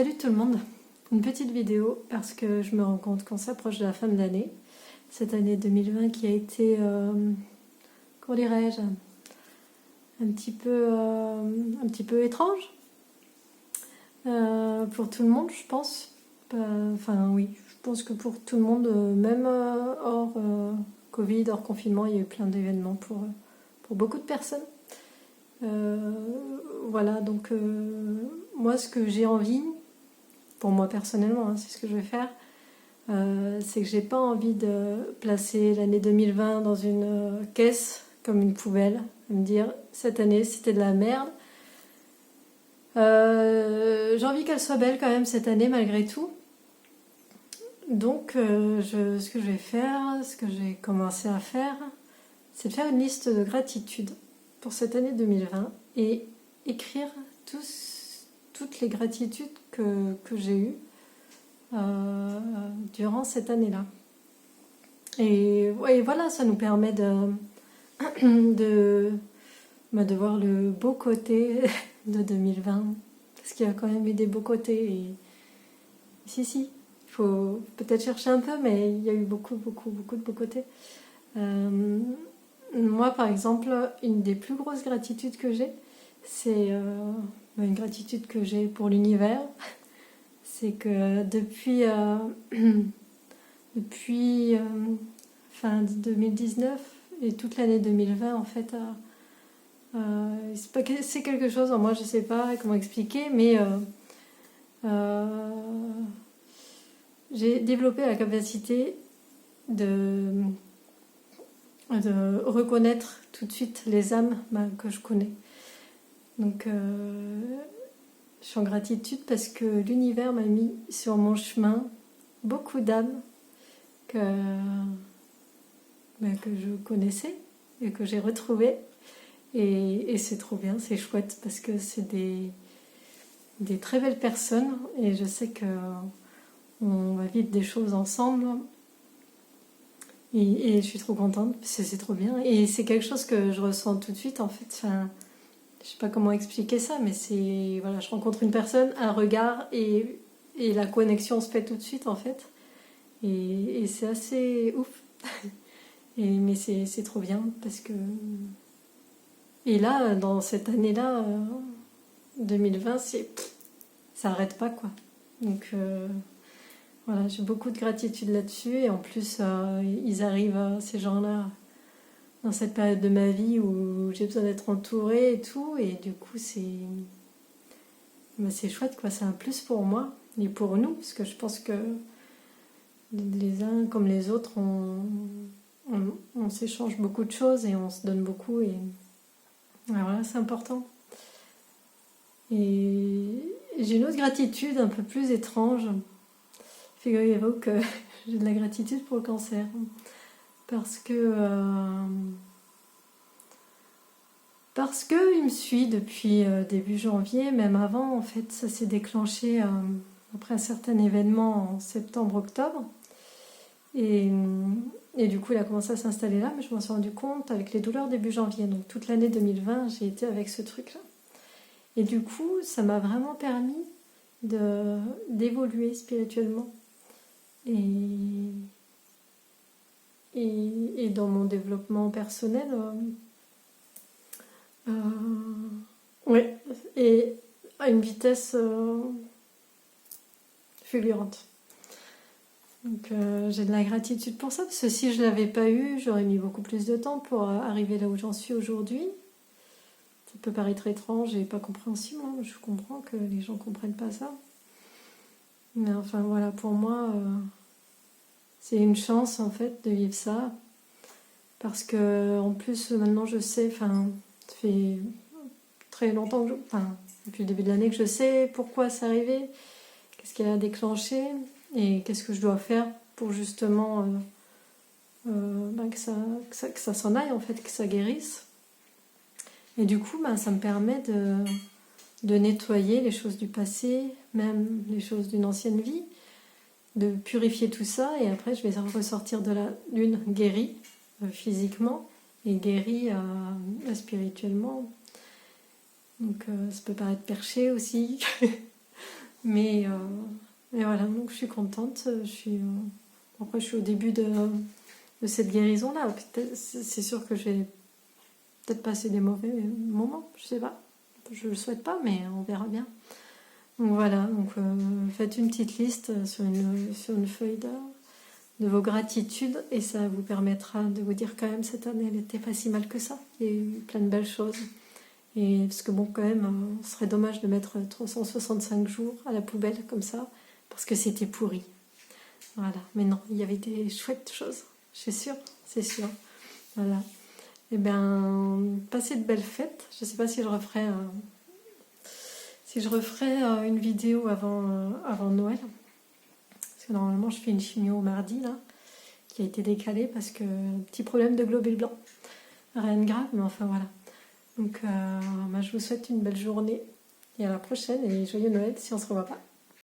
Salut tout le monde, une petite vidéo parce que je me rends compte qu'on s'approche de la fin de l'année, cette année 2020 qui a été, comment dirais-je, un petit peu étrange pour tout le monde je pense. Enfin oui, je pense que pour tout le monde, même hors Covid, hors confinement, il y a eu plein d'événements pour beaucoup de personnes. Voilà, donc moi ce que j'ai envie, pour moi personnellement, hein, c'est ce que je vais faire, c'est que j'ai pas envie de placer l'année 2020 dans une caisse comme une poubelle, et me dire cette année c'était de la merde. J'ai envie qu'elle soit belle quand même cette année malgré tout. Donc ce que je vais faire, ce que j'ai commencé à faire, c'est de faire une liste de gratitude pour cette année 2020 et écrire toutes les gratitudes que j'ai eues durant cette année-là. Et voilà, ça nous permet de voir le beau côté de 2020, parce qu'il y a quand même eu des beaux côtés. Et si, il faut peut-être chercher un peu, mais il y a eu beaucoup de beaux côtés. Moi, par exemple, une des plus grosses gratitudes que j'ai, c'est une gratitude que j'ai pour l'univers. C'est que depuis fin 2019 et toute l'année 2020, en fait, c'est quelque chose, moi je sais pas comment expliquer, mais j'ai développé la capacité de reconnaître tout de suite les âmes que je connais. Donc je suis en gratitude parce que l'univers m'a mis sur mon chemin beaucoup d'âmes que je connaissais et que j'ai retrouvées. Et c'est trop bien, c'est chouette parce que c'est des très belles personnes et je sais qu'on va vivre des choses ensemble. Et je suis trop contente parce que c'est trop bien. Et c'est quelque chose que je ressens tout de suite en fait. Enfin, je sais pas comment expliquer ça, mais c'est voilà, je rencontre une personne, un regard et la connexion se fait tout de suite en fait. Et c'est assez ouf. Mais c'est trop bien parce que. Et là, dans cette année-là, 2020, ça arrête pas quoi. Donc voilà, j'ai beaucoup de gratitude là-dessus. Et en plus, ils arrivent, ces gens-là, dans cette période de ma vie où j'ai besoin d'être entourée et tout. Et du coup, c'est chouette quoi. C'est un plus pour moi et pour nous. Parce que je pense que les uns comme les autres, on s'échange beaucoup de choses et on se donne beaucoup. Et voilà, c'est important. Et j'ai une autre gratitude un peu plus étrange. Figurez-vous que j'ai de la gratitude pour le cancer. Parce que il me suit depuis début janvier, même avant. En fait, ça s'est déclenché après un certain événement en septembre-octobre. Et du coup, il a commencé à s'installer là, mais je m'en suis rendu compte avec les douleurs début janvier. Donc toute l'année 2020, j'ai été avec ce truc-là. Et du coup, ça m'a vraiment permis d'évoluer spirituellement. Et dans mon développement personnel, ouais, et à une vitesse fulgurante. Donc j'ai de la gratitude pour ça, parce que si je ne l'avais pas eu, j'aurais mis beaucoup plus de temps pour arriver là où j'en suis aujourd'hui. Ça peut paraître étrange et pas compréhensible, hein. Je comprends que les gens ne comprennent pas ça. Mais enfin voilà, pour moi, c'est une chance en fait de vivre ça. Parce que en plus maintenant je sais, ça fait très longtemps que depuis le début de l'année que je sais pourquoi c'est arrivé, qu'est-ce qui a déclenché et qu'est-ce que je dois faire pour justement que ça s'en aille en fait, que ça guérisse. Et du coup ça me permet de nettoyer les choses du passé, même les choses d'une ancienne vie, de purifier tout ça et après je vais ressortir de la lune guérie physiquement et guérie spirituellement. Donc ça peut paraître perché aussi. Mais voilà, donc je suis contente. Après, je suis au début de cette guérison-là. C'est sûr que je vais peut-être passer des mauvais moments, je sais pas. Je le souhaite pas, mais on verra bien. Donc voilà, faites une petite liste sur une feuille de vos gratitudes et ça vous permettra de vous dire quand même cette année elle n'était pas si mal que ça. Il y a eu plein de belles choses. Et parce que bon, quand même, ce serait dommage de mettre 365 jours à la poubelle comme ça, parce que c'était pourri. Voilà. Mais non, il y avait des chouettes choses. C'est sûr, c'est sûr. Voilà. Et bien, passez de belles fêtes. Je ne sais pas si je referai une vidéo avant Noël. Parce que normalement, je fais une chimio mardi, là, qui a été décalée parce que petit problème de globules blancs. Rien de grave, mais enfin voilà. Donc, je vous souhaite une belle journée et à la prochaine et joyeux Noël si on ne se revoit pas.